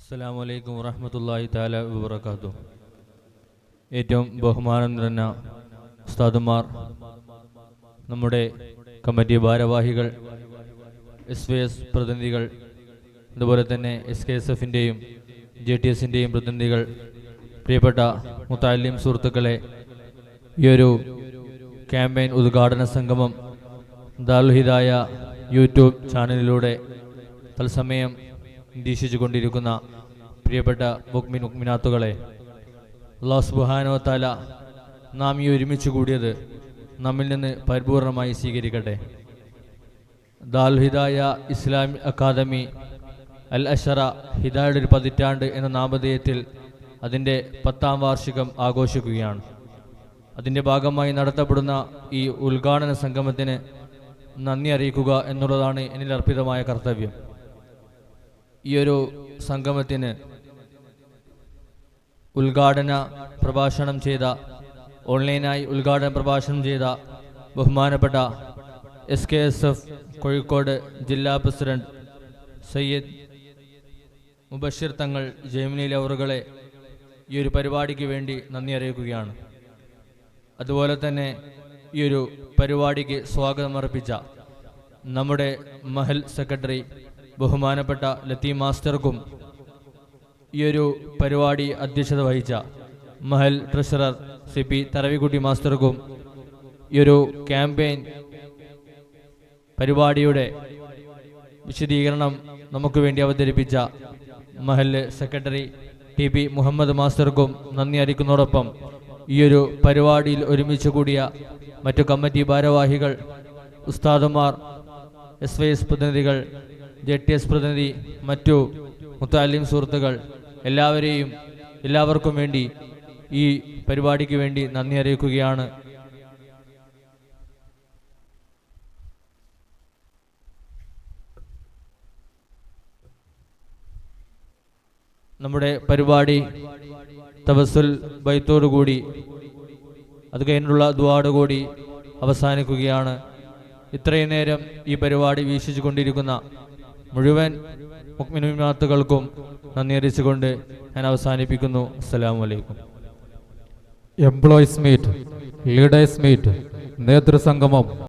അസ്സലാമു അലൈക്കും വറഹ്മത്തുള്ളാഹി തആല വബറകാതുഹു. ഏറ്റവും ബഹുമാനം നിറഞ്ഞ ഉസ്താദുമാർ, നമ്മുടെ കമ്മിറ്റി ഭാരവാഹികൾ, SYS പ്രതിനിധികൾ, അതുപോലെ തന്നെ SKSF-ൻ്റെയും JTS-ൻ്റെയും പ്രതിനിധികൾ, പ്രിയപ്പെട്ട മുത്തഅല്ലിം സുഹൃത്തുക്കളെ, ഈ ഒരു ക്യാമ്പയിൻ ഉദ്ഘാടന സംഗമം ദാറുൽ ഹിദായ യൂട്യൂബ് ചാനലിലൂടെ തത്സമയം നിരീക്ഷിച്ചു കൊണ്ടിരിക്കുന്ന പ്രിയപ്പെട്ട മുഅ്മിനാത്തുകളെ, അല്ലാഹു സുബ്ഹാനഹു വ തആല നാം ഈ ഒരുമിച്ച് കൂടിയത് നമ്മിൽ നിന്ന് പരിപൂർണമായി സ്വീകരിക്കട്ടെ. ദാറുൽ ഹിദായ ഇസ്ലാമിക് അക്കാദമി അൽ അശറ ഹിദായയുടെ ഒരു പതിറ്റാണ്ട് എന്ന നാമധേയത്തിൽ അതിൻ്റെ 10ാം വാർഷികം ആഘോഷിക്കുകയാണ്. അതിൻ്റെ ഭാഗമായി നടത്തപ്പെടുന്ന ഈ ഉദ്ഘാടന സംഗമത്തിന് നന്ദി അറിയിക്കുക എന്നുള്ളതാണ് എന്നിൽ അർപ്പിതമായ കർത്തവ്യം. ഈ ഒരു സംഗമത്തിന് ഉദ്ഘാടന പ്രഭാഷണം ചെയ്ത, ഓൺലൈനായി ഉദ്ഘാടന പ്രഭാഷണം ചെയ്ത ബഹുമാനപ്പെട്ട SKSF കോഴിക്കോട് ജില്ലാ പ്രസിഡന്റ് സയ്യിദ് മുബഷിർ തങ്ങൾ ജൈമിനിൽ അവറുകളെ ഈ ഒരു പരിപാടിക്ക് വേണ്ടി നന്ദി അറിയിക്കുകയാണ്. അതുപോലെ തന്നെ ഈ ഒരു പരിപാടിക്ക് സ്വാഗതം അർപ്പിച്ച നമ്മുടെ മഹൽ സെക്രട്ടറി ബഹുമാനപ്പെട്ട ലത്തീം മാസ്റ്റർക്കും, ഈ ഒരു പരിപാടി അധ്യക്ഷത വഹിച്ച മഹൽ ട്രഷറർ CP തറവിക്കുട്ടി മാസ്റ്റർക്കും, ഈ ഒരു ക്യാമ്പയിൻ പരിപാടിയുടെ വിശദീകരണം നമുക്ക് വേണ്ടി അവതരിപ്പിച്ച മഹൽ സെക്രട്ടറി TP മുഹമ്മദ് മാസ്റ്റർക്കും നന്ദി അറിയിക്കുന്നതോടൊപ്പം ഈ ഒരു പരിപാടിയിൽ ഒരുമിച്ച് കൂടിയ മറ്റു കമ്മിറ്റി ഭാരവാഹികൾ, ഉസ്താദുമാർ, SYS പ്രതിനിധികൾ, JTS പ്രതിനിധി, മറ്റു മുത്തഅല്ലിം സുഹൃത്തുക്കൾ എല്ലാവർക്കും വേണ്ടി ഈ പരിപാടിക്ക് വേണ്ടി നന്ദി അറിയിക്കുകയാണ്. നമ്മുടെ പരിപാടി തവസ്സുൽ ബൈത്തോടുകൂടി, അത് കഴിഞ്ഞുള്ള ദുആയോടുകൂടി അവസാനിക്കുകയാണ്. ഇത്രയും നേരം ഈ പരിപാടി വീക്ഷിച്ചു കൊണ്ടിരിക്കുന്ന മുഴുവൻ മുഅ്മിനാത്തുകൾക്കും നന്ദി അറിയിച്ചുകൊണ്ട് ഞാൻ അവസാനിപ്പിക്കുന്നു. അസ്സലാമു അലൈക്കും. Employees meet, leaders meet, നേതൃസംഗമം